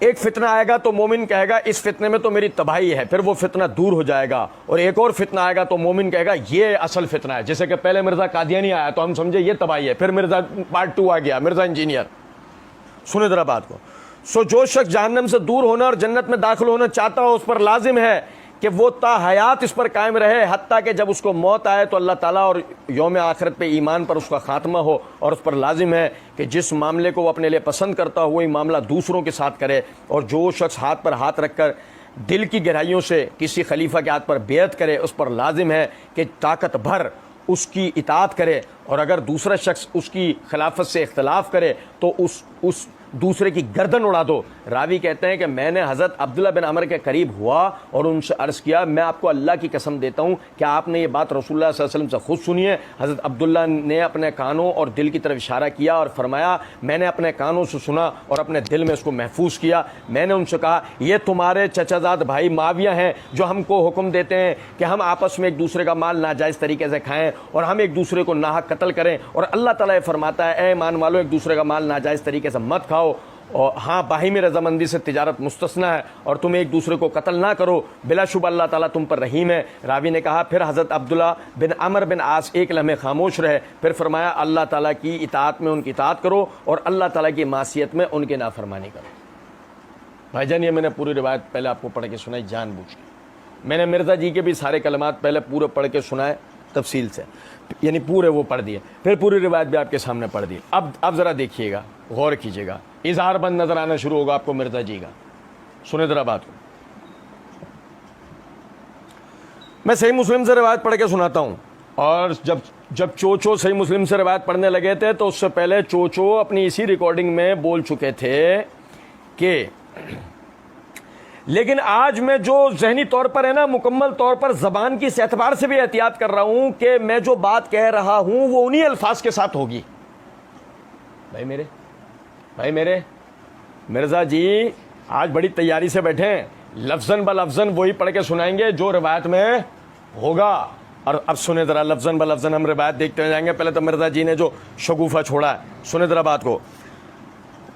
ایک فتنہ آئے گا تو مومن کہے گا اس فتنے میں تو میری تباہی ہے، پھر وہ فتنہ دور ہو جائے گا، اور ایک اور فتنہ آئے گا تو مومن کہے گا یہ اصل فتنہ ہے. جیسے کہ پہلے مرزا قادیانی آیا تو ہم سمجھے یہ تباہی ہے، پھر مرزا پارٹ 2 آ گیا، مرزا انجینئر. سنیں ذرا بات کو. سو جو شخص جہنم سے دور ہونا اور جنت میں داخل ہونا چاہتا ہو اس پر لازم ہے کہ وہ تا حیات اس پر قائم رہے، حتیٰ کہ جب اس کو موت آئے تو اللہ تعالیٰ اور یوم آخرت پہ ایمان پر اس کا خاتمہ ہو. اور اس پر لازم ہے کہ جس معاملے کو وہ اپنے لیے پسند کرتا ہو وہی معاملہ دوسروں کے ساتھ کرے. اور جو شخص ہاتھ پر ہاتھ رکھ کر دل کی گہرائیوں سے کسی خلیفہ کے ہاتھ پر بیعت کرے اس پر لازم ہے کہ طاقت بھر اس کی اطاعت کرے، اور اگر دوسرا شخص اس کی خلافت سے اختلاف کرے تو اس دوسرے کی گردن اڑا دو. راوی کہتے ہیں کہ میں نے حضرت عبداللہ بن عمر کے قریب ہوا اور ان سے عرض کیا میں آپ کو اللہ کی قسم دیتا ہوں کہ آپ نے یہ بات رسول اللہ صلی اللہ علیہ وسلم سے خود سنی ہے. حضرت عبداللہ نے اپنے کانوں اور دل کی طرف اشارہ کیا اور فرمایا میں نے اپنے کانوں سے سنا اور اپنے دل میں اس کو محفوظ کیا. میں نے ان سے کہا یہ تمہارے چچا زاد بھائی معاویہ ہیں جو ہم کو حکم دیتے ہیں کہ ہم آپس میں ایک دوسرے کا مال ناجائز طریقے سے کھائیں اور ہم ایک دوسرے کو ناحق قتل کریں، اور اللہ تعالیٰ یہ فرماتا ہے اے ایمان والو ایک دوسرے کا مال ناجائز طریقے سے مت کھاؤ، اور ہاں باہمی رضامندی سے تجارت مستثنا ہے، اور تم ایک دوسرے کو قتل نہ کرو، بلا شبہ اللہ تعالیٰ تم پر رحیم ہے. راوی نے کہا پھر حضرت عبداللہ بن عمر بن عاص ایک لمحے خاموش رہے، پھر فرمایا اللہ تعالیٰ کی اطاعت میں ان کی اطاعت کرو اور اللہ تعالیٰ کی معصیت میں ان کی نافرمانی کرو. بھائی جان یہ میں نے پوری روایت پہلے آپ کو پڑھ کے سنائی جان بوجھ کے. میں نے مرزا جی کے بھی سارے کلمات پہلے پورے پڑھ کے سنائے تفصیل سے، یعنی پورے وہ پڑھ دیے، پھر پوری روایت بھی آپ کے سامنے پڑھ دی. اب ذرا دیکھیے گا، غور کیجیے گا، اظہار بند نظر آنا شروع ہوگا آپ کو مرزا جی کا. سنیں ذرا بات کو. میں صحیح مسلم سے روایت پڑھ کے سناتا ہوں، اور جب چوچو صحیح مسلم سے روایت پڑھنے لگے تھے تو اس سے پہلے چوچو اپنی اسی ریکارڈنگ میں بول چکے تھے کہ لیکن آج میں جو ذہنی طور پر ہے نا مکمل طور پر زبان کی اس اعتبار سے بھی احتیاط کر رہا ہوں کہ میں جو بات کہہ رہا ہوں وہ انہی الفاظ کے ساتھ ہوگی. بھائی میرے مرزا جی آج بڑی تیاری سے بیٹھے ہیں، لفظاً بلفظاً وہی پڑھ کے سنائیں گے جو روایت میں ہوگا. اور اب سنیں ذرا لفظاً بلفظاً ہم روایت دیکھتے جائیں گے. پہلے تو مرزا جی نے جو شگوفہ چھوڑا ہے سنیں ذرا بات کو.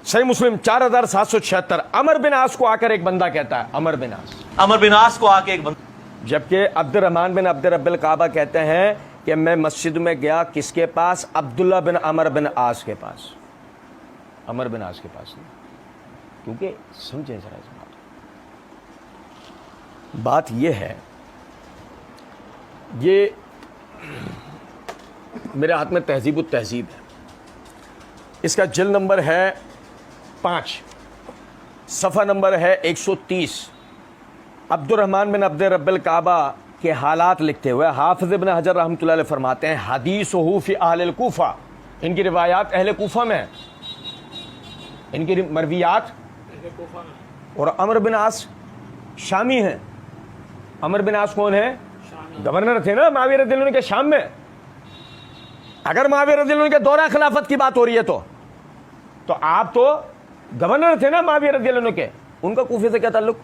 صحیح مسلم 4776. عمر بن عاص کو آ کر ایک بندہ کہتا ہے، عمر بن عاص کو آ کے ایک بندہ، جبکہ عبد الرحمن بن عبد رب الکعبہ کہتے ہیں کہ میں مسجد میں گیا کس کے پاس؟ عبداللہ بن عمر بن عاص کے پاس. عمر بن عاص کے پاس نہیں، کیونکہ سمجھیں ذرا اس بات یہ ہے، یہ میرے ہاتھ میں تہذیب التہذیب ہے، اس کا جلد نمبر ہے 5، صفحہ نمبر ہے 130. عبد الرحمن بن عبد رب الکعبہ کے حالات لکھتے ہوئے حافظ ابن حجر رحمۃ اللہ علیہ فرماتے ہیں حدیثہ فی اہل الکوفہ، ان کی روایات اہل کوفہ میں ہیں، ان کی مرویات. اور عمر بن عاص شامی ہیں. عمر بن عاص کون ہے؟ گورنر تھے نا معاویہ رضی اللہ عنہ کے شام میں. اگر معاویہ رضی اللہ عنہ کے دورہ خلافت کی بات ہو رہی ہے تو آپ تو گورنر تھے نا معاویہ رضی اللہ عنہ کے، ان کا کوفے سے کیا تعلق؟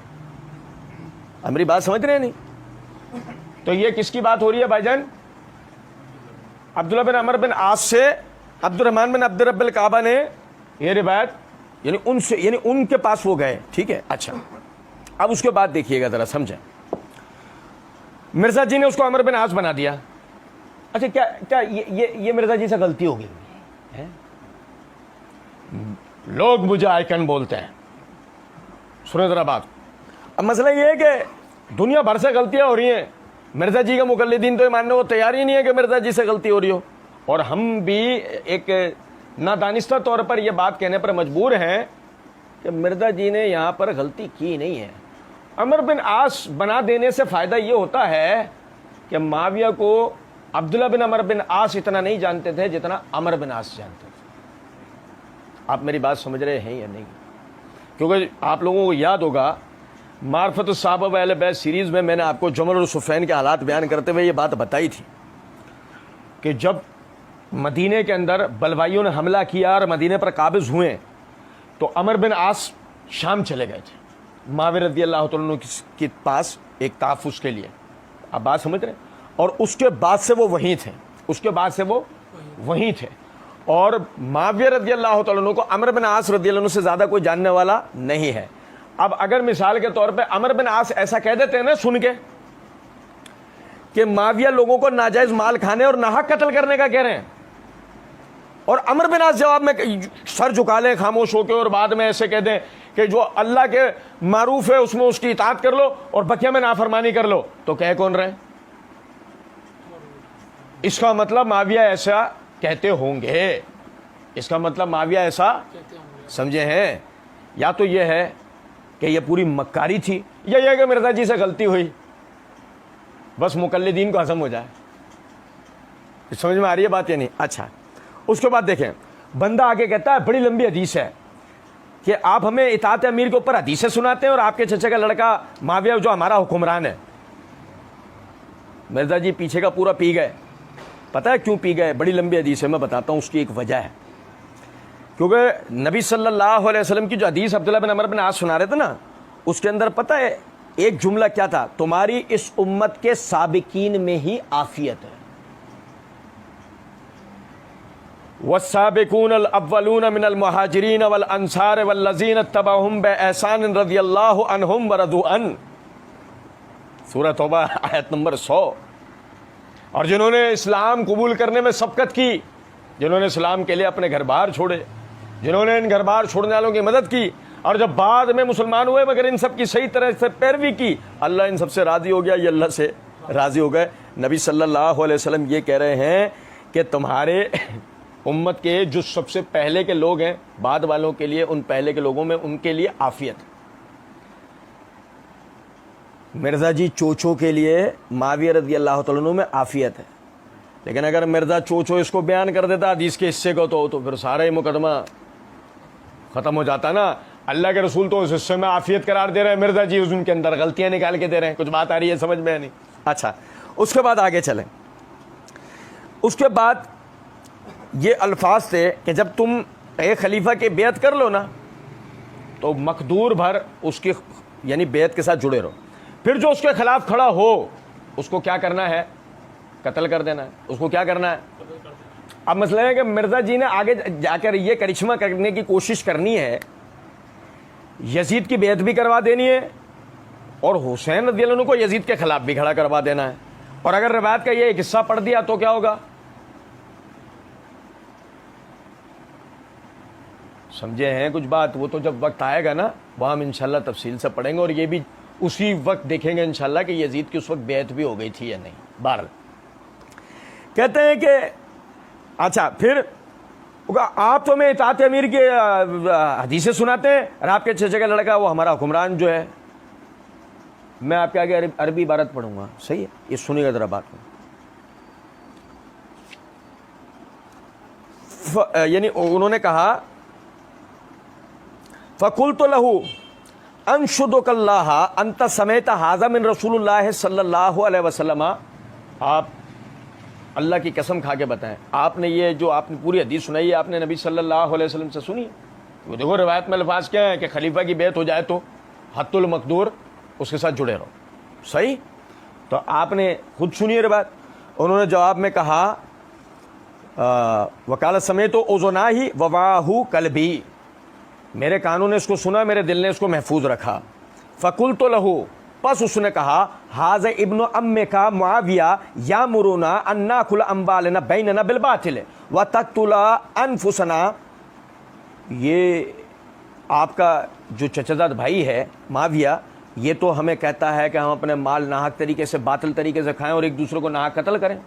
ہماری بات سمجھ رہے ہیں نہیں؟ تو یہ کس کی بات ہو رہی ہے بھائی جان؟ عبداللہ بن عمر بن عاص سے عبد الرحمن بن عبد رب الکعبہ نے یہ روایت، یعنی ان کے پاس وہ گئے. ٹھیک ہے، اچھا اب اس کے بعد دیکھیے گا ذرا سمجھیں. مرزا جی نے اس کو عمر بن عاص بنا دیا. اچھا کیا یہ مرزا جی سے غلطی ہوگی؟ لوگ مجھے آئیکن بولتے ہیں. سنیں ذرا بات. اب مسئلہ یہ ہے کہ دنیا بھر سے غلطیاں ہو رہی ہیں، مرزا جی کے مقلدین تو یہ ماننے کو تیار ہی نہیں ہے کہ مرزا جی سے غلطی ہو رہی ہو، اور ہم بھی ایک نادانستہ طور پر یہ بات کہنے پر مجبور ہیں کہ مرزا جی نے یہاں پر غلطی کی نہیں ہے. عمر بن عاص بنا دینے سے فائدہ یہ ہوتا ہے کہ معاویہ کو عبداللہ بن عمر بن عاص اتنا نہیں جانتے تھے جتنا عمر بن عاص جانتے تھے. آپ میری بات سمجھ رہے ہیں یا نہیں؟ کیونکہ آپ لوگوں کو یاد ہوگا معرفت الصحابہ و اہل بیت سیریز میں میں نے آپ کو جمل اور صفین کے حالات بیان کرتے ہوئے یہ بات بتائی تھی کہ جب مدینے کے اندر بلوائیوں نے حملہ کیا اور مدینے پر قابض ہوئے تو عمر بن عاص شام چلے گئے تھے معاویہ رضی اللہ تعالیٰ عنہ کے پاس ایک تحفظ کے لیے. آپ بات سمجھ رہے ہیں؟ اور اس کے بعد سے وہ وہیں تھے، اور معاویہ رضی اللہ تعالیٰ عنہ کو عمر بن عاص رضی اللہ عنہ سے زیادہ کوئی جاننے والا نہیں ہے. اب اگر مثال کے طور پہ عمر بن عاص ایسا کہہ دیتے ہیں نا سن کے کہ معاویہ لوگوں کو ناجائز مال کھانے اور ناحق قتل کرنے کا کہہ رہے ہیں، اور عمر بن عاص جواب میں سر جھکا لیں خاموش ہو کے اور بعد میں ایسے کہہ دیں کہ جو اللہ کے معروف ہے اس میں اس کی اطاعت کر لو اور بقیہ میں نافرمانی کر لو، تو کہہ کون رہے ہیں؟ اس کا مطلب معاویہ ایسا کہتے ہوں گے، اس کا مطلب معاویہ ایسا سمجھے ہیں، یا تو یہ ہے کہ یہ پوری مکاری تھی، یا یہ کہ مرزا جی سے غلطی ہوئی، بس مقلدین کو ہضم ہو جائے۔ سمجھ میں آ رہی ہے بات یا نہیں؟ اچھا، اس کے بعد دیکھیں بندہ آگے کہتا ہے بڑی لمبی حدیث ہے کہ آپ ہمیں اطاعت امیر کے اوپر حدیثیں سناتے ہیں اور آپ کے چچا کا لڑکا معاویہ جو ہمارا حکمران ہے۔ مرزا جی پیچھے کا پورا پی گئے، پتہ ہے کیوں پی گئے؟ بڑی لمبی حدیث ہے، میں بتاتا ہوں، اس کی ایک وجہ ہے، کیونکہ نبی صلی اللہ علیہ وسلم کی جو حدیث عبداللہ بن عمر بن عاص سنا رہے تھے نا، اس کے اندر پتہ ہے ایک جملہ کیا تھا؟ تمہاری اس امت کے سابقین میں ہی عافیت ہے، والسابقون الاولون من المہاجرین والانصار والذین اتبعوہم بإحسان رضی اللہ عنہم ورضوا عنہ، سورہ توبہ آیت نمبر 100۔ اور جنہوں نے اسلام قبول کرنے میں سبقت کی، جنہوں نے اسلام کے لیے اپنے گھر بار چھوڑے، جنہوں نے ان گھر بار چھوڑنے والوں کی مدد کی، اور جب بعد میں مسلمان ہوئے مگر ان سب کی صحیح طرح سے پیروی کی، اللہ ان سب سے راضی ہو گیا، یہ اللہ سے راضی ہو گئے۔ نبی صلی اللہ علیہ وسلم یہ کہہ رہے ہیں کہ تمہارے امت کے جو سب سے پہلے کے لوگ ہیں، بعد والوں کے لیے، ان پہلے کے لوگوں میں ان کے لیے عافیت۔ مرزا جی چوچو کے لیے معاویہ رضی اللہ تعالیٰ عنہ میں عافیت ہے، لیکن اگر مرزا چوچو اس کو بیان کر دیتا حدیث کے حصے کو تو پھر سارا ہی مقدمہ ختم ہو جاتا نا۔ اللہ کے رسول تو اس حصے میں عافیت قرار دے رہے ہیں، مرزا جی ان کے اندر غلطیاں نکال کے دے رہے ہیں۔ کچھ بات آ رہی ہے سمجھ میں نہیں؟ اچھا، اس کے بعد آگے چلیں۔ اس کے بعد یہ الفاظ تھے کہ جب تم ایک خلیفہ کی بیعت کر لو نا تو مقدور بھر اس کی یعنی بیعت کے ساتھ جڑے رہو، پھر جو اس کے خلاف کھڑا ہو اس کو کیا کرنا ہے؟ قتل کر دینا ہے۔ اس کو کیا کرنا ہے؟ اب مسئلہ ہے کہ مرزا جی نے آگے جا کر یہ کرشمہ کرنے کی کوشش کرنی ہے، یزید کی بیعت بھی کروا دینی ہے اور حسین رضی اللہ عنہ کو یزید کے خلاف بھی کھڑا کروا دینا ہے، اور اگر روایت کا یہ ایک حصہ پڑھ دیا تو کیا ہوگا؟ سمجھے ہیں کچھ بات؟ وہ تو جب وقت آئے گا نا وہ ہم انشاءاللہ تفصیل سے پڑھیں گے، اور یہ بھی اسی وقت دیکھیں گے انشاءاللہ کہ یزید کی اس وقت بیعت بھی ہو گئی تھی یا نہیں۔ بہرحال کہتے ہیں کہ اچھا پھر آپ تو ہمیں اطاعت امیر کی حدیثیں سناتے ہیں اور آپ کے چچا کا لڑکا وہ ہمارا حکمران جو ہے۔ میں آپ کے آگے عربی عبارت پڑھوں گا، صحیح ہے؟ یہ سنیے گا ذرا بات میں۔ یعنی انہوں نے کہا فَقُلْتُ لَهُ انشدک اللہ انت سمیت ھذا من رسول اللہ صلی اللہ علیہ وسلم، آپ اللہ کی قسم کھا کے بتائیں آپ نے یہ جو آپ نے پوری حدیث سنائی ہے آپ نے نبی صلی اللہ علیہ وسلم سے سنی؟ وہ دیکھو روایت میں الفاظ کیا ہیں کہ خلیفہ کی بیعت ہو جائے تو حت المقدور اس کے ساتھ جڑے رہو، صحیح؟ تو آپ نے خود سنی روایت۔ انہوں نے جواب میں کہا وقال سمیت اذناہ وواہ قلبی، میرے کانوں نے اس کو سنا، میرے دل نے اس کو محفوظ رکھا۔ فقلت لہ، پس اس نے کہا ھذا ابن عمک معاویہ یامرنا ان ناکل اموالنا بیننا بالباطل وتقتل انفسنا، یہ آپ کا جو چچا بھائی ہے معاویہ یہ تو ہمیں کہتا ہے کہ ہم اپنے مال ناحق طریقے سے باطل طریقے سے کھائیں اور ایک دوسرے کو ناحق قتل کریں۔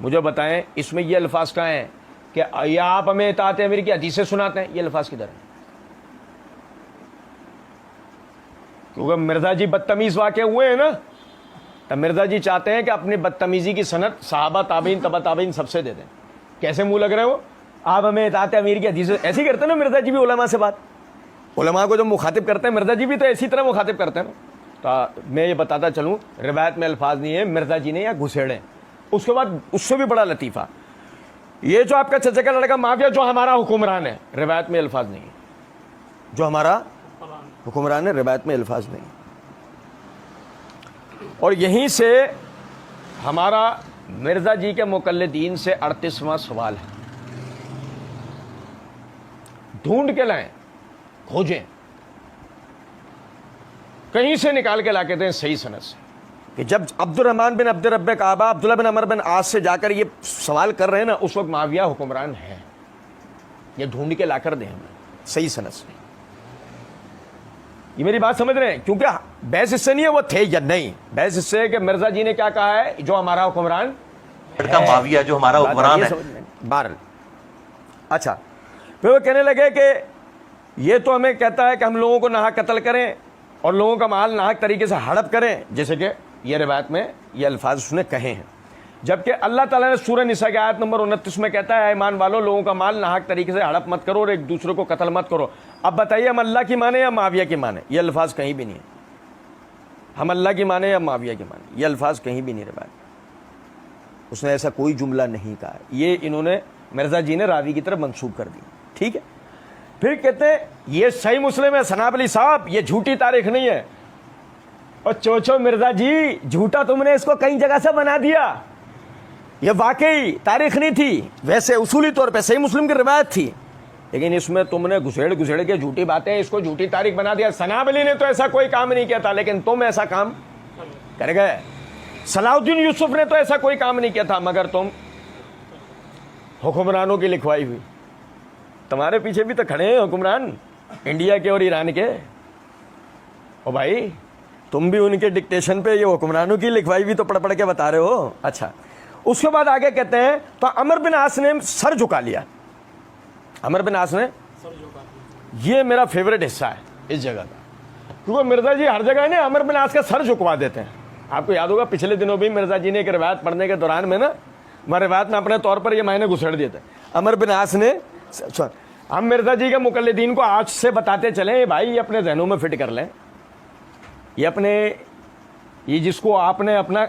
مجھے بتائیں اس میں یہ الفاظ کہاں ہیں کہ یا آپ ہمیں اطاعت امیر کی حدیثیں سناتے ہیں؟ یہ الفاظ کدھر ہیں؟ کیونکہ مرزا جی بدتمیز واقع ہوئے ہیں نا، تو مرزا جی چاہتے ہیں کہ اپنی بدتمیزی کی سند صحابہ تابعین تبع تابعین سب سے دے دیں۔ کیسے منہ لگ رہے ہیں وہ؟ آپ ہمیں اطاعت امیر کی حدیثیں، ایسے ہی کرتے ہیں نا مرزا جی بھی علماء سے بات، علماء کو جب مخاطب کرتے ہیں مرزا جی بھی تو اسی طرح مخاطب کرتے ہیں نا۔ تو میں یہ بتاتا چلوں روایت میں الفاظ نہیں ہے مرزا جی نے یا گھسیڑے۔ اس کے بعد اس سے بھی بڑا لطیفہ، یہ جو آپ کا چچا کا لڑکا معاویہ جو ہمارا حکمران ہے، روایت میں الفاظ نہیں ہے، جو ہمارا حکمران ہے روایت میں الفاظ نہیں۔ اور یہیں سے ہمارا مرزا جی کے مقلدین سے 38واں سوال ہے، ڈھونڈ کے لائیں، کھوجیں کہیں سے نکال کے لا کے دیں صحیح سند سے کہ جب عبد الرحمن بن عبد رب کعبہ عبداللہ بن عمر بن عاص سے جا کر یہ سوال کر رہے ہیں نا، اس وقت معاویہ حکمران ہے، یہ ڈھونڈ کے لا کر دیں ہمیں صحیح سند سے. یہ میری بات سمجھ رہے ہیں؟ کیونکہ بحث اس سے نہیں ہے وہ تھے یا نہیں، بحث اس سے ہے کہ مرزا جی نے کیا کہا ہے، جو ہمارا حکمران لڑکا معاویہ جو ہمارا حکمران ہے. بہرحال اچھا، پھر وہ کہنے لگے کہ یہ تو ہمیں کہتا ہے کہ ہم لوگوں کو ناحق قتل کریں اور لوگوں کا مال ناحق طریقے سے ہڑپ کریں، جیسے کہ یہ روایت میں یہ الفاظ اس نے کہے ہیں، جبکہ اللہ تعالیٰ نے سورہ نساء کی آیت نمبر 29 میں کہتا ہے ایمان والو لوگوں کا مال ناحق طریقے سے ہڑپ مت کرو اور ایک دوسرے کو قتل مت کرو. اب بتائیے ہم اللہ کی مانے یا معاویہ کی مانے؟ یہ الفاظ کہیں بھی نہیں ہے. ہم اللہ کی مانے یا معاویہ کی مانے؟ یہ الفاظ کہیں بھی نہیں روایت، اس نے ایسا کوئی جملہ نہیں کہا. یہ انہوں نے مرزا جی نے راوی کی طرف منسوب کر دی. ٹھیک ہے، پھر کہتے ہیں یہ صحیح مسلم ہے ثناب علی صاحب، یہ جھوٹی تاریخ نہیں ہے. اور چوچو مرزا جی جھوٹا تم نے اس کو کئی جگہ سے بنا دیا، یہ واقعی تاریخ نہیں تھی، ویسے اصولی طور پہ صحیح مسلم کی روایت تھی، لیکن اس میں تم نے گھسیڑ کے جھوٹی باتیں اس کو جھوٹی تاریخ بنا دیا. ثناب علی نے تو ایسا کوئی کام نہیں کیا تھا، لیکن تم ایسا کام کر گئے. صلاح الدین یوسف نے تو ایسا کوئی کام نہیں کیا تھا، مگر تم حکمرانوں کی لکھوائی ہوئی. تمہارے پیچھے بھی تو کھڑے ہیں حکمران انڈیا کے اور ایران کے. او بھائی تم بھی ان کے ڈکٹیشن پہ یہ حکمرانوں کی لکھوائی بھی تو پڑھ کے بتا رہے ہو. اچھا، اس کے بعد آگے کہتے ہیں تو عمر بن عاص نے سر جھکا لیا. عمر بن عاص نے یہ میرا فیوریٹ حصہ ہے اس جگہ کا، کیونکہ مرزا جی ہر جگہ نا عمر بن عاص کا سر جھکوا دیتے ہیں. آپ کو یاد ہوگا پچھلے دنوں بھی مرزا جی نے ایک روایت پڑھنے کے دوران میں نا روایت میں اپنے طور پر یہ معنی گھسڑ دیے تھے. عمر بن عاص نے، ہم مرزا جی کے مقلدین کو آج سے بتاتے چلیں بھائی یہ اپنے ذہنوں میں فٹ کر لیں، یہ اپنے یہ جس کو آپ نے اپنا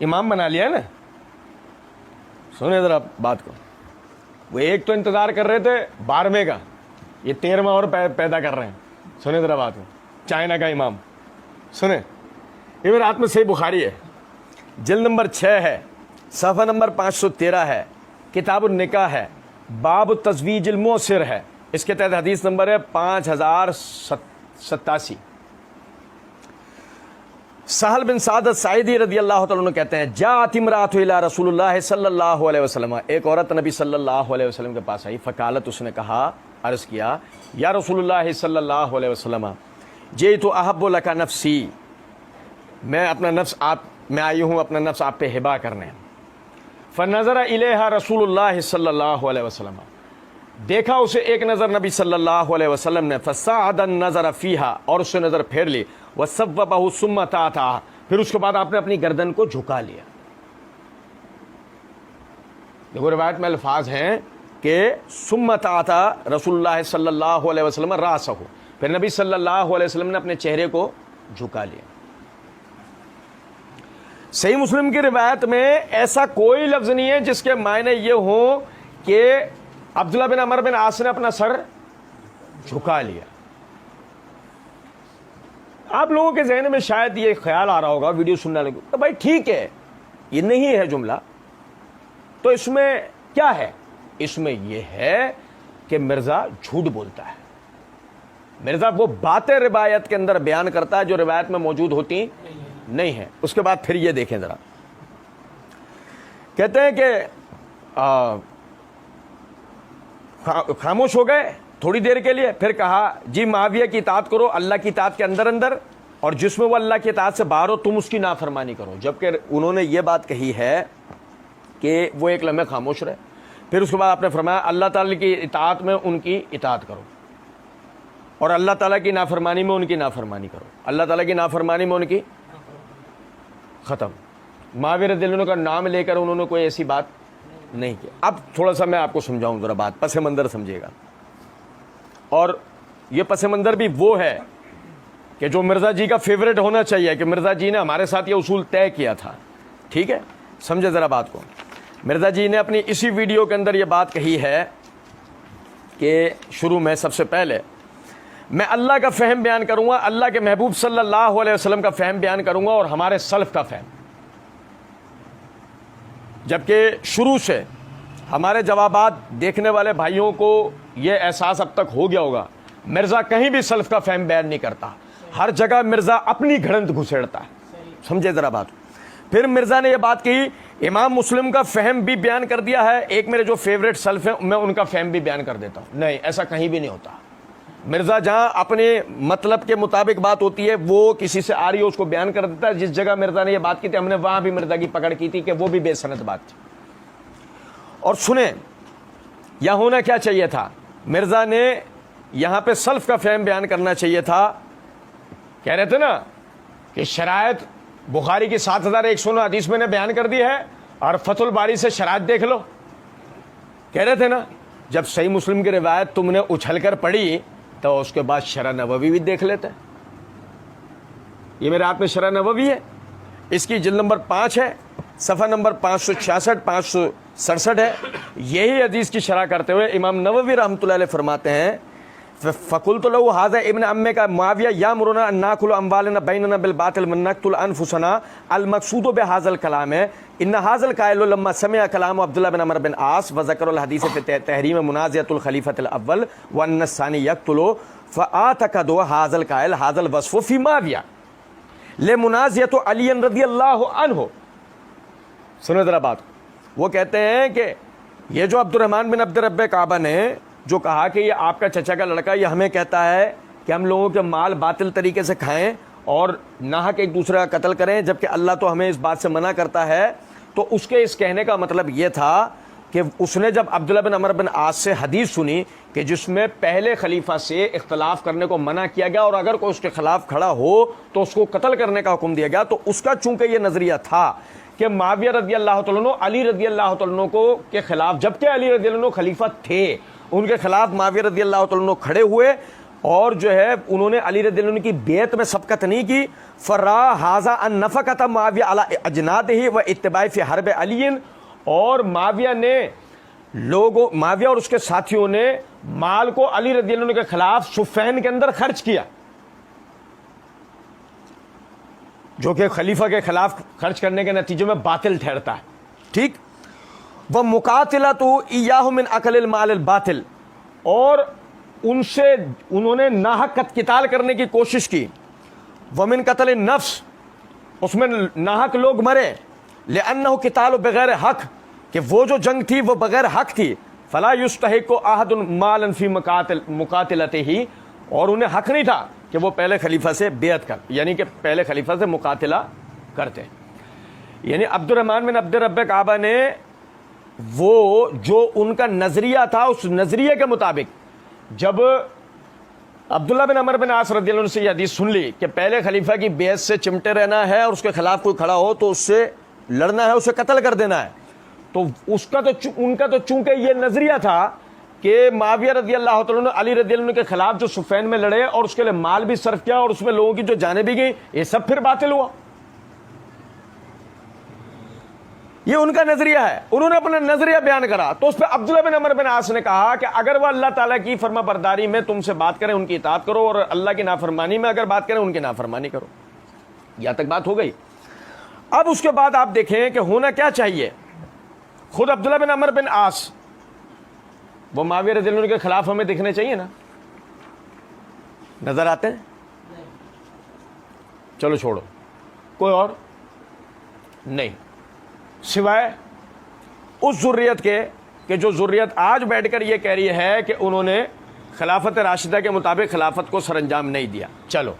امام بنا لیا ہے نا، سنیں ذرا بات کو. وہ ایک تو انتظار کر رہے تھے 12ویں کا، یہ 13واں اور پیدا کر رہے ہیں. سنیں ذرا بات کو، چائنا کا امام. سنیں یہ میرے ہاتھ میں صحیح بخاری ہے، جلد نمبر 6 ہے، صفحہ نمبر 513 ہے، کتاب النکاح ہے، باب تزویج الموسر ہے، اس کے تحت حدیث نمبر ہے 5087. سہل بن سعد الساعدی رضی اللہ تعالیٰ عنہ کہتے ہیں جاءت امرأۃ الی رسول اللہ صلی اللہ علیہ وسلم، ایک عورت نبی صلی اللہ علیہ وسلم کے پاس آئی. فقالت، اس نے کہا، عرض کیا، یا رسول اللہ صلی اللہ علیہ وسلم جئت احب لک نفسی، میں اپنا نفس میں آئی ہوں اپنا نفس آپ پہ ہبا کرنے. فنظر الیہا رسول اللہ صلی اللہ علیہ وسلم، دیکھا اسے ایک نظر نبی صلی اللہ علیہ وسلم نے. فصعد النظر فیہا، اور اس سے نظر پھیر لی. وصوبہ ثم تاتا، پھر اس کے بعد آپ نے اپنی گردن کو جھکا لیا. دیکھو روایت میں الفاظ ہیں کہ ثم تاتا رسول اللہ صلی اللہ علیہ وسلم راسہ، پھر نبی صلی اللہ علیہ وسلم نے اپنے چہرے کو جھکا لیا. صحیح مسلم کی روایت میں ایسا کوئی لفظ نہیں ہے جس کے معنی یہ ہوں کہ عبداللہ بن عمر بن عاص نے اپنا سر جھکا لیا. آپ لوگوں کے ذہن میں شاید یہ خیال آ رہا ہوگا ویڈیو سننے لگے تو بھائی ٹھیک ہے یہ نہیں ہے جملہ، تو اس میں کیا ہے؟ اس میں یہ ہے کہ مرزا جھوٹ بولتا ہے. مرزا وہ باتیں روایت کے اندر بیان کرتا ہے جو روایت میں موجود ہوتی نہیں ہے. اس کے بعد پھر یہ دیکھیں ذرا، کہتے ہیں کہ خاموش ہو گئے تھوڑی دیر کے لیے، پھر کہا جی معاویہ کی اطاعت کرو اللہ کی اطاعت کے اندر اندر، اور جس میں وہ اللہ کی اطاعت سے باہر ہو تم اس کی نافرمانی کرو. جبکہ انہوں نے یہ بات کہی ہے کہ وہ ایک لمحے خاموش رہے. پھر اس کے بعد آپ نے فرمایا اللہ تعالیٰ کی اطاعت میں ان کی اطاعت کرو اور اللہ تعالیٰ کی نافرمانی میں ان کی نافرمانی کرو. اللہ تعالیٰ کی نافرمانی میں ان کی ختم. معاویہ رضی اللہ عنہ کا نام لے کر انہوں نے کوئی ایسی بات نہیں کی. اب تھوڑا سا میں آپ کو سمجھاؤں ذرا بات، پس منظر سمجھے گا. اور یہ پس منظر بھی وہ ہے کہ جو مرزا جی کا فیوریٹ ہونا چاہیے کہ مرزا جی نے ہمارے ساتھ یہ اصول طے کیا تھا. ٹھیک ہے، سمجھے ذرا بات کو. مرزا جی نے اپنی اسی ویڈیو کے اندر یہ بات کہی ہے کہ شروع میں سب سے پہلے میں اللہ کا فہم بیان کروں گا، اللہ کے محبوب صلی اللہ علیہ وسلم کا فہم بیان کروں گا اور ہمارے سلف کا فہم. جبکہ شروع سے ہمارے جوابات دیکھنے والے بھائیوں کو یہ احساس اب تک ہو گیا ہوگا مرزا کہیں بھی سلف کا فہم بیان نہیں کرتا. ہر جگہ مرزا اپنی گھڑنت گھسیڑتا ہے. سمجھے ذرا بات. پھر مرزا نے یہ بات کی, امام مسلم کا فہم بھی بیان کر دیا ہے. ایک میرے جو فیوریٹ سلف ہیں میں ان کا فہم بھی بیان کر دیتا ہوں. نہیں, ایسا کہیں بھی نہیں ہوتا. مرزا جہاں اپنے مطلب کے مطابق بات ہوتی ہے وہ کسی سے آ رہی ہے اس کو بیان کر دیتا ہے. جس جگہ مرزا نے یہ بات کی تھی ہم نے وہاں بھی مرزا کی پکڑ کی تھی کہ وہ بھی بے سند بات تھی. اور سنیں, یا ہونا کیا چاہیے تھا, مرزا نے یہاں پہ سلف کا فہم بیان کرنا چاہیے تھا. کہہ رہے تھے نا کہ شرائط بخاری کی 7109 حدیث میں نے بیان کر دی ہے اور فتح الباری سے شرائط دیکھ لو. کہہ رہے تھے نا, جب صحیح مسلم کی روایت تم نے اچھل کر پڑھی تو اس کے بعد شرح نووی بھی دیکھ لیتے. یہ میرے ہاتھ میں شرح نووی ہے, اس کی جلد نمبر 5 ہے, صفحہ نمبر 566 567 ہے. یہی حدیث کی شرح کرتے ہوئے امام نووی رحمۃ اللہ علیہ فرماتے ہیں فقلت له هذا ابن عمك معاویہ یامرنا ان ناكل اموالنا بیننا بالباطل من نقتل انفسنا. المقصود بهذا الكلام ان هذا القائل لما سمع كلام عبد الله بن عمرو بن عاص وذكر الحديث في تحريم منازعه الخليفه الاول وان الثاني يقتل فاعتقد هذا القائل هذا الوصف في معاویہ لمنازعه علی رضی اللہ عنہ. سنو ذرا بات. وہ کہتے ہیں کہ یہ جو عبد الرحمن بن عبد رب کعبہ نے جو کہا کہ یہ آپ کا چچا کا لڑکا یہ ہمیں کہتا ہے کہ ہم لوگوں کے مال باطل طریقے سے کھائیں اور ناحق ایک دوسرے کا قتل کریں, جبکہ اللہ تو ہمیں اس بات سے منع کرتا ہے, تو اس کے اس کہنے کا مطلب یہ تھا کہ اس نے جب عبداللہ بن عمر بن عاص سے حدیث سنی کہ جس میں پہلے خلیفہ سے اختلاف کرنے کو منع کیا گیا اور اگر کوئی اس کے خلاف کھڑا ہو تو اس کو قتل کرنے کا حکم دیا گیا, تو اس کا چونکہ یہ نظریہ تھا کہ معاویہ رضی اللہ تعالیٰ عنہ علی رضی اللہ تعالیٰ عنہ کو کے خلاف, جبکہ علی رضی اللہ عنہ خلیفہ تھے, ان کے خلاف معاویہ رضی اللہ تعالیٰ عنہ کھڑے ہوئے اور جو ہے انہوں نے علی رضی اللہ عنہ کی بیعت میں سبقت نہیں کی. فرا ھذا ان نفقۃ معاویہ علی اجنادہ و اتباع فی حرب علی, اور معاویہ اور اس کے ساتھیوں نے مال کو علی رضی اللہ عنہ کے خلاف صفین کے اندر خرچ کیا, جو کہ خلیفہ کے خلاف خرچ کرنے کے نتیجے میں باطل ٹھہرتا ہے. ٹھیک. وہ مقاتلۃ ایاہ من اکل المال الباطل, اور ان سے انہوں نے ناحق قتال کرنے کی کوشش کی. ومن قتل النفس, اس میں ناحق لوگ مرے. لأنہ قتال بغیر حق, کہ وہ جو جنگ تھی وہ بغیر حق تھی. فلا یستحق احد مالا فی مقاتلتہ, اور انہیں حق نہیں تھا کہ وہ پہلے خلیفہ سے بیعت کر, یعنی کہ پہلے خلیفہ سے مقاتلہ کرتے. یعنی عبد الرحمن بن عبد رب کعبہ نے وہ جو ان کا نظریہ تھا اس نظریے کے مطابق جب عبداللہ بن عمر بن عاص رضی اللہ عنہ سے یہ حدیث سن لی کہ پہلے خلیفہ کی بیعت سے چمٹے رہنا ہے اور اس کے خلاف کوئی کھڑا ہو تو اس سے لڑنا ہے, اسے قتل کر دینا ہے, تو ان کا تو چونکہ یہ نظریہ تھا کہ معاویہ رضی اللہ تعالیٰ عنہ علی رضی اللہ عنہ کے خلاف جو صفین میں لڑے اور اس کے لیے مال بھی صرف کیا اور اس میں لوگوں کی جو جانیں بھی گئی, یہ سب پھر باطل ہوا. یہ ان کا نظریہ ہے, انہوں نے اپنا نظریہ بیان کرا. تو اس پہ عبداللہ بن عمر بن عاص نے کہا کہ اگر وہ اللہ تعالیٰ کی فرما برداری میں تم سے بات کریں ان کی اطاعت کرو, اور اللہ کی نافرمانی میں اگر بات کریں ان کی نافرمانی کرو. یہاں تک بات ہو گئی. اب اس کے بعد آپ دیکھیں کہ ہونا کیا چاہیے. خود عبداللہ بن عمر بن عاص وہ معاویہ رضی اللہ عنہ کے خلاف ہمیں دکھنے چاہیے نا, نظر آتے ہیں؟ چلو چھوڑو, کوئی اور نہیں سوائے اس ذریت کے کہ جو ذریت آج بیٹھ کر یہ کہہ رہی ہے کہ انہوں نے خلافت راشدہ کے مطابق خلافت کو سر انجام نہیں دیا. چلو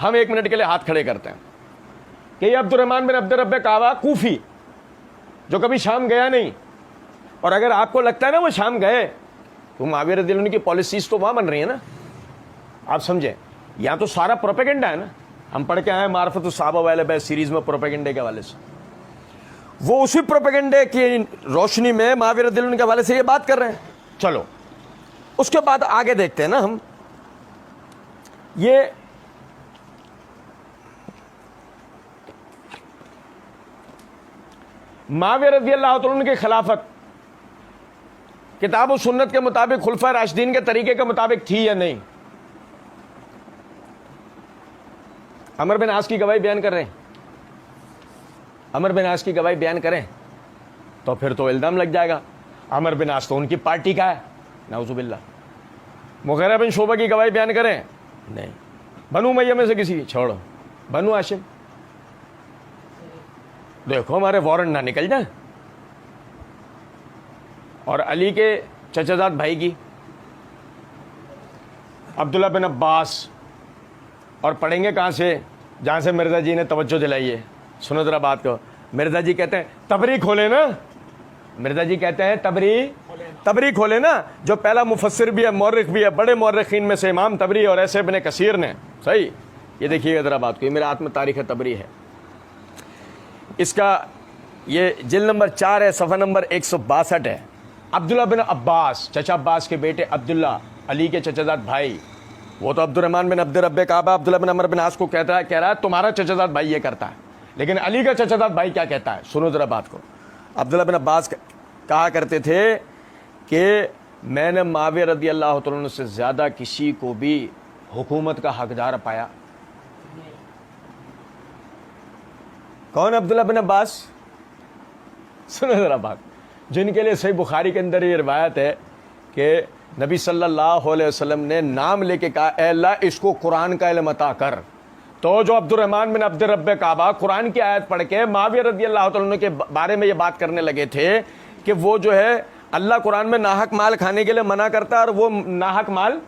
ہم 1 منٹ کے لیے ہاتھ کھڑے کرتے ہیں کہ یہ عبد الرحمن بن عبد رب کعبہ کوفی جو کبھی شام گیا نہیں, اور اگر آپ کو لگتا ہے نا وہ شام گئے تو معاویہ رضی اللہ عنہ کی پالیسیز تو وہاں بن رہی ہیں نا, آپ سمجھیں. یہاں تو سارا پروپیگنڈا ہے نا, ہم پڑھ کے آئے معرفت الصحابہ والے بیس سیریز میں پروپیگنڈے کے حوالے سے, وہ اسی پروپیگنڈے کی روشنی میں معاویہ رضی اللہ عنہ کے حوالے سے یہ بات کر رہے ہیں. چلو اس کے بعد آگے دیکھتے ہیں نا ہم. یہ معاویہ رضی اللہ تعالیٰ عنہ کی خلافت کتاب و سنت کے مطابق خلفائے راشدین کے طریقے کے مطابق تھی یا نہیں؟ عمر بن عاص کی گواہی بیان کر رہے ہیں, عمر بن عاص کی گواہی بیان کریں تو پھر تو الزام لگ جائے گا عمر بن عاص تو ان کی پارٹی کا ہے, نعوذ باللہ. مغیرہ بن شعبہ کی گواہی بیان کریں, نہیں. بنو امیہ میں سے کسی کی چھوڑو, بنو ہاشم, دیکھو ہمارے وارنٹ نہ نکل جائیں. اور علی کے چچا زاد بھائی کی عبداللہ بن عباس, اور پڑھیں گے کہاں سے؟ جہاں سے مرزا جی نے توجہ دلائی ہے. سنو ذرا بات کو. مرزا جی کہتے ہیں تبری کھولے نا, مرزا جی کہتے ہیں تبری کھولے نا, جو پہلا مفسر بھی ہے, مورخ بھی ہے, بڑے مورخین میں سے امام تبری اور ایسے ابن کثیر نے. صحیح, یہ دیکھیے گا ذرا بات کو, یہ میرے ہاتھ میں تاریخ تبری ہے, اس کا یہ جلد نمبر 4 ہے, صفحہ نمبر 162 ہے. عبداللہ بن عباس, چچا عباس کے بیٹے عبداللہ, علی کے چچا زاد بھائی. وہ تو عبد الرحمن بن عبد رب کعبہ عبداللہ بن عمر بن عاص کو کہہ رہا ہے تمہارا چچا زاد بھائی یہ کرتا ہے, لیکن علی کا چچا زاد بھائی کیا کہتا ہے؟ سنو ذرا بات کو. عبداللہ بن عباس کہا کرتے تھے کہ میں نے معاویہ رضی اللہ تعالیٰ عنہ سے زیادہ کسی کو بھی حکومت کا حقدار پایا. کون عبداللہ بن عباس؟ سنو ذرا بات, جن کے لیے صحیح بخاری کے اندر یہ روایت ہے کہ نبی صلی اللہ علیہ وسلم نے نام لے کے کہا اے اللہ اس کو قرآن کا علم عطا کر. تو جو عبد الرحمن بن عبد رب کعبہ قرآن کی آیت پڑھ کے معاویہ رضی اللہ تعالیٰ عنہ کے بارے میں یہ بات کرنے لگے تھے کہ وہ جو ہے اللہ قرآن میں ناحق مال کھانے کے لیے منع کرتا ہے اور وہ ناحق مال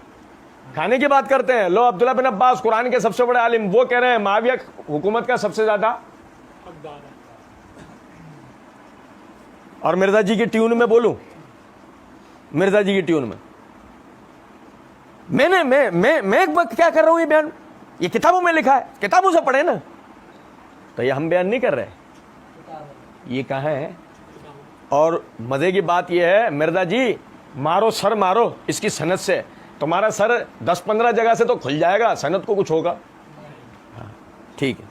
کھانے کی بات کرتے ہیں. لو عبداللہ بن عباس قرآن کے سب سے بڑے عالم, وہ کہہ رہے ہیں معاویہ حکومت کا سب سے زیادہ حقدار ہے. اور مرزا جی کی ٹیون میں بولوں, مرزا جی کی ٹیون میں میں ایک وقت کیا کر رہا ہوں, یہ بیان یہ کتابوں میں لکھا ہے, کتابوں سے پڑھے نا. تو یہ ہم بیان نہیں کر رہے, یہ کہاں ہے. اور مزے کی بات یہ ہے مرزا جی مارو سر مارو اس کی سند سے, تمہارا سر 10-15 جگہ سے تو کھل جائے گا, سند کو کچھ ہوگا. ٹھیک ہے.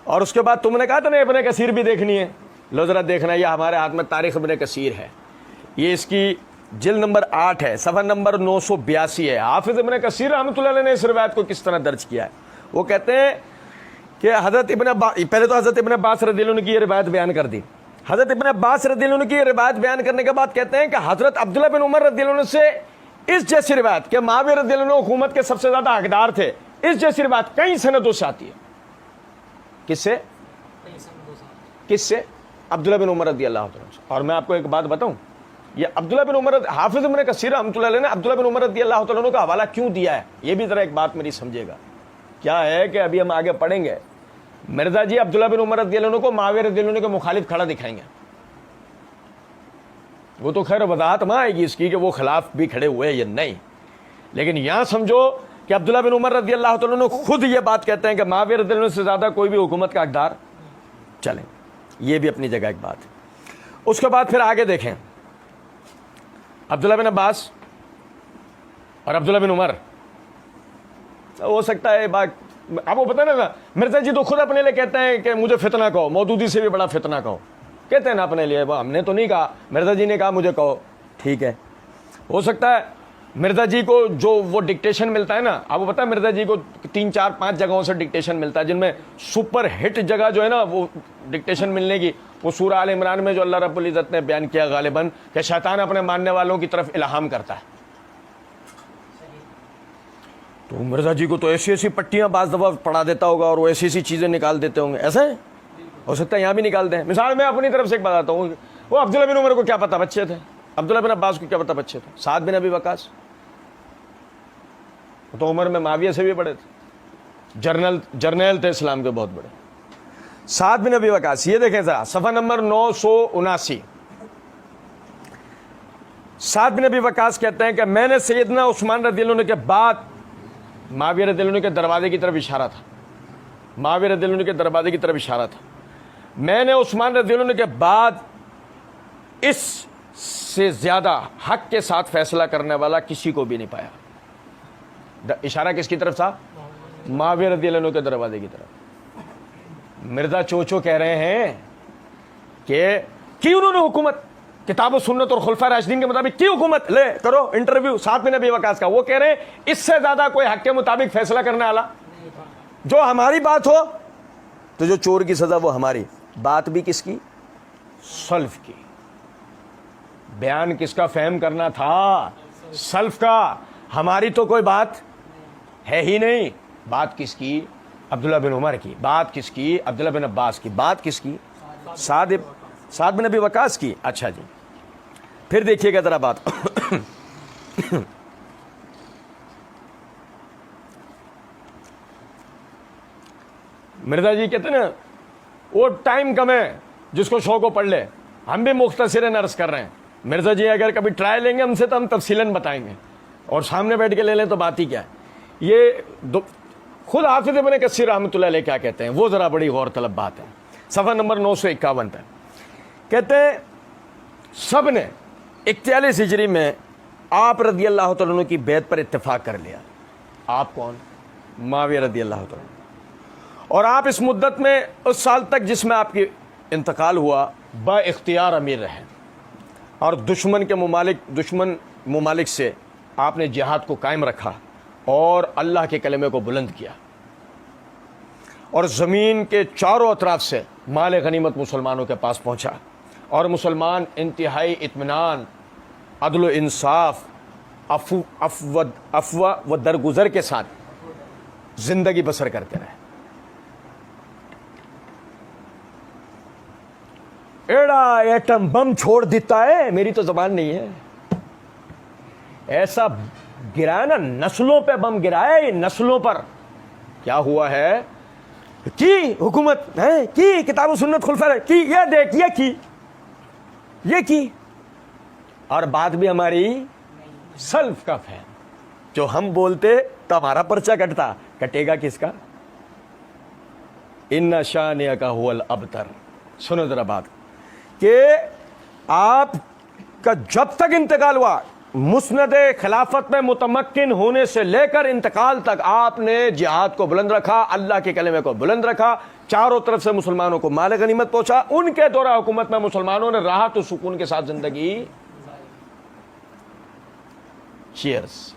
اور اس کے بعد تم نے کہا تھا نا ابن کثیر بھی دیکھنی ہے, لو ذرا دیکھنا, یہ ہمارے ہاتھ میں تاریخ ابن کثیر ہے, یہ اس کی جلد نمبر 8 ہے, صفحہ نمبر 982 ہے. حافظ ابن کثیر رحمۃ اللہ علیہ نے اس روایت کو کس طرح درج کیا ہے. وہ کہتے ہیں کہ حضرت ابن عباس, پہلے تو حضرت ابن عباس رضی اللہ عنہ کی یہ روایت بیان کر دی. حضرت ابن عباس رضی اللہ عنہ کی یہ روایت بیان کرنے کے بعد کہتے ہیں کہ حضرت عبداللہ بن عمر رضی اللہ عنہ سے اس جیسی روایت کہ معاویہ رضی اللہ عنہ حکومت کے سب سے زیادہ حقدار تھے, اس جیسی روایت کئی سندوں سے آتی ہے. کس سے؟ عبداللہ بن عمر رضی اللہ عنہ سے. اور میں آپ کو ایک بات بتاؤں, یہ عبداللہ بن عمر, حافظ ابن کثیر رحمۃ اللہ علیہ نے عبداللہ بن عمر رضی اللہ عنہ کا حوالہ کیوں دیا ہے, یہ بھی ذرا ایک بات میری سمجھے گا. کیا ہے کہ ابھی ہم آگے پڑھیں گے, مرزا جی عبداللہ بن عمر رضی اللہ عنہ کو معاویہ رضی اللہ عنہ کے مخالف کھڑا دکھائیں گے. وہ تو خیر وضاحت میں آئے گی اس کی کہ وہ خلاف بھی کھڑے ہوئے یا نہیں, لیکن یہاں سمجھو کہ عبداللہ بن عمر رضی اللہ تعالیٰ عنہ خود یہ بات کہتے ہیں کہ معاویہ رضی اللہ عنہ سے زیادہ کوئی بھی حکومت کا حقدار. چلیں, یہ بھی اپنی جگہ ایک بات ہے. اس کے بعد پھر آگے دیکھیں, عبداللہ بن عباس اور عبداللہ بن عمر, ہو سکتا ہے بات آپ کو پتہ نا, مرزا جی تو خود اپنے لیے کہتے ہیں کہ مجھے فتنہ کہو, مودودی سے بھی بڑا فتنہ کہو, کہتے ہیں نا اپنے لیے, ہم نے تو نہیں کہا, مرزا جی نے کہا مجھے کہو. ٹھیک ہے, ہو سکتا ہے مرزا جی کو جو وہ ڈکٹیشن ملتا ہے نا, آپ کو پتہ ہے مرزا جی کو 3-4-5 جگہوں سے ڈکٹیشن ملتا ہے, جن میں سپر ہٹ جگہ جو ہے نا وہ ڈکٹیشن ملنے کی, وہ سورہ آل عمران میں جو اللہ رب العزت نے بیان کیا غالباً کہ شیطان اپنے ماننے والوں کی طرف الہام کرتا ہے. تو مرزا جی کو تو ایسی ایسی پٹیاں بعض دفعہ پڑھا دیتا ہوگا اور وہ ایسی ایسی چیزیں نکال دیتے ہوں گے. ایسا ہے, ہو سکتا ہے یہاں بھی نکال دیں. مثال میں اپنی طرف سے ایک بتاتا ہوں, وہ عبداللہ بن عمر کو کیا پتا بچے تھے, عبداللہ بن عباس کو کیا پتا بچے تھے, سعد بن ابی وقاص تو عمر میں معاویہ سے بھی بڑے تھے, جرنیل تھے اسلام کے بہت بڑے, سعد بن ابی وقاص. یہ دیکھیں ذرا صفحہ نمبر 979, سعد بن ابی وقاص کہتے ہیں کہ میں نے سیدنا عثمان رضی اللہ عنہ کے بعد معاویہ رضی اللہ عنہ کے دروازے کی طرف اشارہ تھا, معاویہ رضی اللہ عنہ کے دروازے کی طرف اشارہ تھا, میں نے عثمان رضی اللہ عنہ کے بعد اس سے زیادہ حق کے ساتھ فیصلہ کرنے والا کسی کو بھی نہیں پایا. اشارہ کس کی طرف تھا؟ معاویہ رضی اللہ عنہ کے دروازے کی طرف. مرزا چوچو کہہ رہے ہیں کہ کی انہوں نے حکومت کتاب و سنت اور خلفائے راشدین کے مطابق کی حکومت, لے کرو انٹرویو سعد بن ابی وقاص کا. وہ کہہ رہے ہیں اس سے زیادہ کوئی حق کے مطابق فیصلہ کرنے والا, جو ہماری بات ہو تو جو چور کی سزا وہ ہماری بات بھی کس کی, سلف کی. بیان کس کا فہم کرنا تھا, سلف کا. ہماری تو کوئی بات ہے ہی نہیں. بات کس کی؟ عبداللہ بن عمر کی. بات کس کی؟ عبداللہ بن عباس کی. بات کس کی؟ سعد بن ابی وقاص کی. اچھا جی پھر دیکھیے گا ذرا بات. مرزا جی کہتے ہیں نا وہ ٹائم کم ہے جس کو شوق ہو پڑھ لے. ہم بھی مختصراً عرض کر رہے ہیں. مرزا جی اگر کبھی ٹرائی لیں گے ہم سے تو ہم تفصیلاً بتائیں گے, اور سامنے بیٹھ کے لے لیں تو بات ہی کیا ہے. یہ خود حافظ ابن کثیر رحمۃ اللہ علیہ کیا کہتے ہیں وہ ذرا بڑی غور طلب بات ہے. صفحہ نمبر 951 پہ کہتے ہیں سب نے 41 ہجری میں آپ رضی اللہ تعالیٰ عنہ کی بیعت پر اتفاق کر لیا. آپ کون؟ معاویہ رضی اللہ تعالیٰ عنہ. اور آپ اس مدت میں اس سال تک جس میں آپ کی انتقال ہوا با اختیار امیر رہے, اور دشمن ممالک سے آپ نے جہاد کو قائم رکھا اور اللہ کے کلمے کو بلند کیا, اور زمین کے چاروں اطراف سے مال غنیمت مسلمانوں کے پاس پہنچا, اور مسلمان انتہائی اطمینان, عدل و انصاف, افوا و درگزر کے ساتھ زندگی بسر کرتے رہے. ایڑا ایٹم بم چھوڑ دیتا ہے, میری تو زبان نہیں ہے, ایسا گرایا نا, نسلوں پہ بم گرایا, یہ نسلوں پر. کیا ہوا ہے کی حکومت ہے کی کتاب و سنت خلفائے کی, یہ دیکھ یہ کی, اور بات بھی ہماری سلف کا ہے. جو ہم بولتے تو ہمارا پرچہ کٹے گا کس کا؟ ان شانئک هو الابتر. سنو ذرا بات کہ آپ کا جب تک انتقال ہوا مسند خلافت میں متمکن ہونے سے لے کر انتقال تک آپ نے جہاد کو بلند رکھا, اللہ کے کلمے کو بلند رکھا, چاروں طرف سے مسلمانوں کو مال غنیمت پہنچا. ان کے دور حکومت میں مسلمانوں نے راحت و سکون کے ساتھ زندگی. چیئرز.